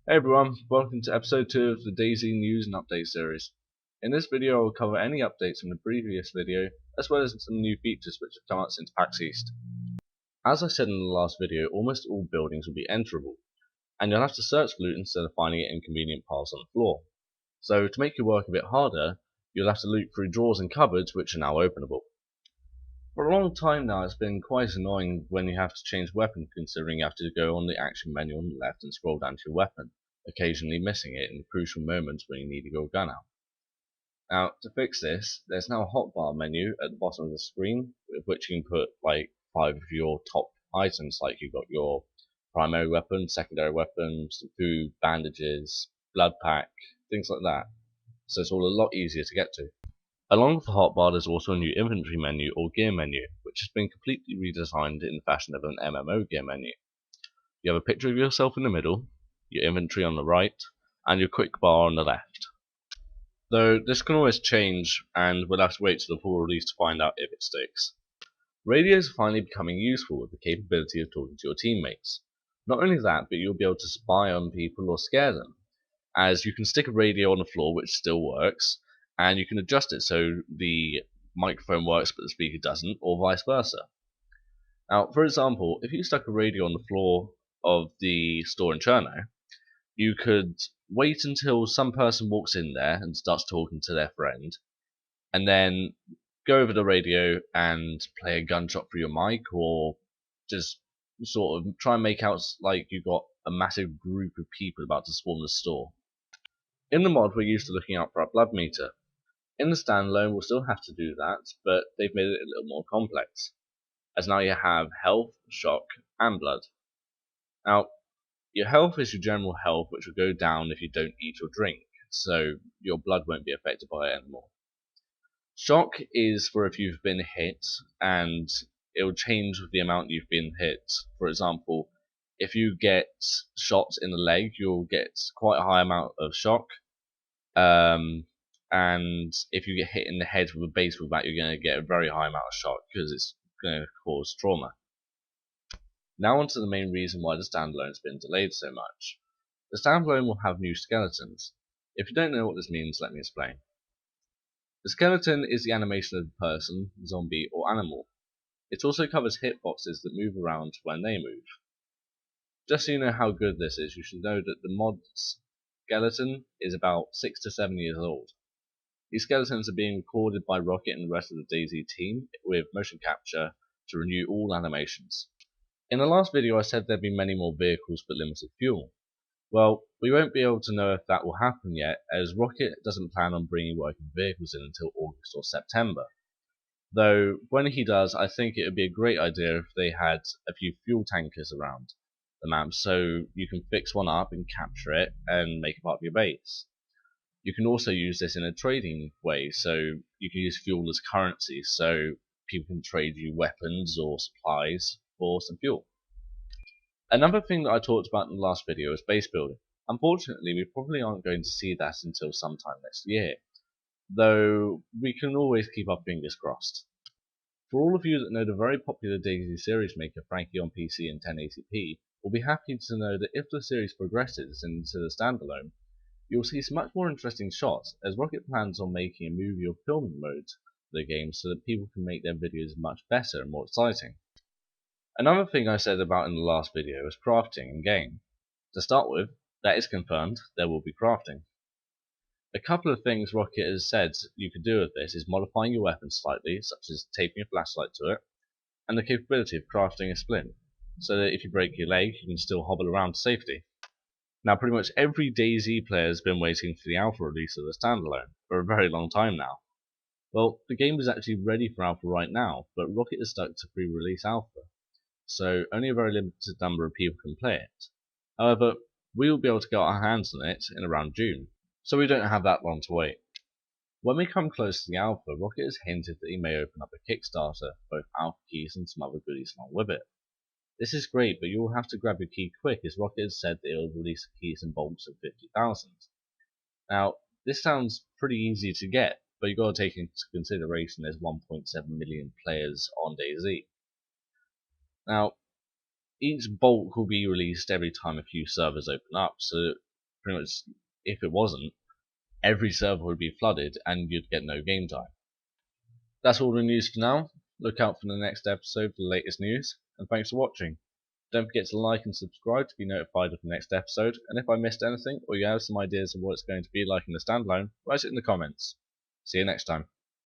Hey everyone, welcome to episode 2 of the DayZ News and Update series. In this video I will cover any updates from the previous video, as well as some new features which have come out since PAX East. As I said in the last video, almost all buildings will be enterable, and you'll have to search for loot instead of finding it in convenient piles on the floor. So to make your work a bit harder, you'll have to loot through drawers and cupboards which are now openable. For a long time now it's been quite annoying when you have to change weapon, considering you have to go on the action menu on the left and scroll down to your weapon, occasionally missing it in crucial moments when you need your gun out. Now, to fix this, there's now a hotbar menu at the bottom of the screen, with which you can put like 5 of your top items, like you've got your primary weapon, secondary weapon, some food, bandages, blood pack, things like that. So it's all a lot easier to get to. Along with the hotbar, there's also a new inventory menu or gear menu, which has been completely redesigned in the fashion of an MMO gear menu. You have a picture of yourself in the middle, your inventory on the right, and your quick bar on the left. Though this can always change, and we'll have to wait till the full release to find out if it sticks. Radios are finally becoming useful with the capability of talking to your teammates. Not only that, but you'll be able to spy on people or scare them, as you can stick a radio on the floor which still works, and you can adjust it so the microphone works but the speaker doesn't, or vice versa. Now, for example, if you stuck a radio on the floor of the store in Cherno, you could wait until some person walks in there and starts talking to their friend, and then go over the radio and play a gunshot through your mic, or just sort of try and make out like you've got a massive group of people about to swarm the store. In the mod, we're used to looking out for our blood meter. In the standalone, we'll still have to do that, but they've made it a little more complex, as now you have health, shock, and blood. Now, your health is your general health, which will go down if you don't eat or drink, so your blood won't be affected by it anymore. Shock is for if you've been hit, and it will change with the amount you've been hit. For example, if you get shot in the leg, you'll get quite a high amount of shock. And if you get hit in the head with a baseball bat, you're going to get a very high amount of shock because it's going to cause trauma. Now on to the main reason why the standalone has been delayed so much. The standalone will have new skeletons. If you don't know what this means, let me explain. The skeleton is the animation of the person, zombie, or animal. It also covers hitboxes that move around when they move. Just so you know how good this is, you should know that the mod's skeleton is about 6 to 7 years old. These skeletons are being recorded by Rocket and the rest of the DayZ team with motion capture to renew all animations. In the last video I said there'd be many more vehicles but limited fuel. Well, we won't be able to know if that will happen yet, as Rocket doesn't plan on bringing working vehicles in until August or September. Though, when he does, I think it would be a great idea if they had a few fuel tankers around the map, so you can fix one up and capture it and make it part of your base. You can also use this in a trading way, so you can use fuel as currency, so people can trade you weapons or supplies for some fuel. Another thing that I talked about in the last video is base building. Unfortunately, we probably aren't going to see that until sometime next year, though we can always keep our fingers crossed. For all of you that know the very popular DayZ series maker Frankie on PC in 1080p, will be happy to know that if the series progresses into the standalone, you'll see some much more interesting shots, as Rocket plans on making a movie or filming mode for the game so that people can make their videos much better and more exciting. Another thing I said about in the last video was crafting in game. To start with, that is confirmed, there will be crafting. A couple of things Rocket has said you could do with this is modifying your weapon slightly, such as taping a flashlight to it, and the capability of crafting a splint, so that if you break your leg, you can still hobble around to safety. Now, pretty much every DayZ player has been waiting for the alpha release of the standalone for a very long time now. Well, the game is actually ready for alpha right now, but Rocket is stuck to pre-release alpha, so only a very limited number of people can play it. However, we will be able to get our hands on it in around June, so we don't have that long to wait. When we come close to the alpha, Rocket has hinted that he may open up a Kickstarter, both alpha keys and some other goodies along with it. This is great, but you will have to grab your key quick, as Rocket has said that it will release keys in bulks of 50,000. Now, this sounds pretty easy to get, but you've got to take into consideration there's 1.7 million players on DayZ. Now, each bulk will be released every time a few servers open up, so pretty much, if it wasn't, every server would be flooded and you'd get no game time. That's all the news for now. Look out for the next episode for the latest news, and thanks for watching. Don't forget to like and subscribe to be notified of the next episode, and if I missed anything or you have some ideas of what it's going to be like in the standalone, write it in the comments. See you next time.